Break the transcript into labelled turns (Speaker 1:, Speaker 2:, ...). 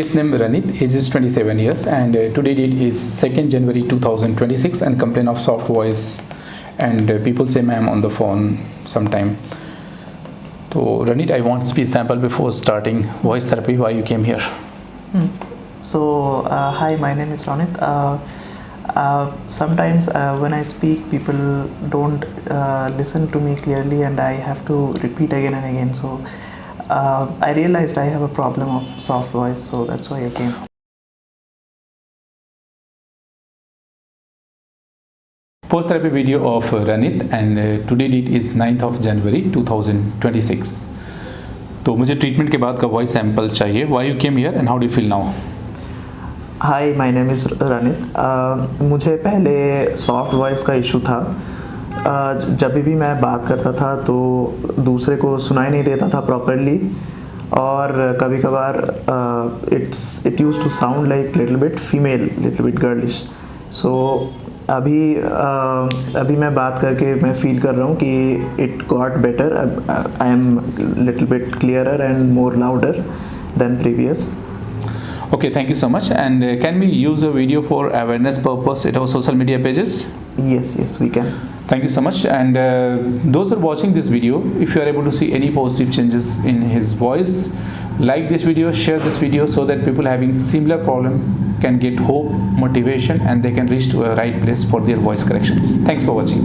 Speaker 1: His name Ranit, age is 27 years, and today date is 2nd January 2026, and complain of soft voice, and people say ma'am on the phone sometime. So Ranit, I want speech sample before starting voice therapy. Why you came here?
Speaker 2: So hi, my name is Ranit. Sometimes when I speak, people don't listen to me clearly, and I have to repeat again and again. So I realized I have a problem of soft voice, so that's why I came.
Speaker 1: Post therapy video of Ranit, and today date is 9th of January 2026. तो मुझे treatment के बाद का voice sample चाहिए. Why you came here and how do you feel now?
Speaker 2: Hi, my name is Ranit. मुझे पहले soft voice का issue था. जब भी मैं बात करता था तो दूसरे को सुनाई नहीं देता था प्रॉपरली, और कभी कभार it used to sound like little bit female, little bit girlish. So अभी मैं बात करके मैं फील कर रहा हूँ कि it got better. I am little bit clearer and more louder than previous.
Speaker 1: Okay, thank you so much. And can we use a video for awareness purpose at our social media pages?
Speaker 2: Yes, we can.
Speaker 1: Thank you so much. And those who are watching this video, if you are able to see any positive changes in his voice, like this video, share this video, so that people having similar problem can get hope, motivation, and they can reach to a right place for their voice correction. Thanks for watching.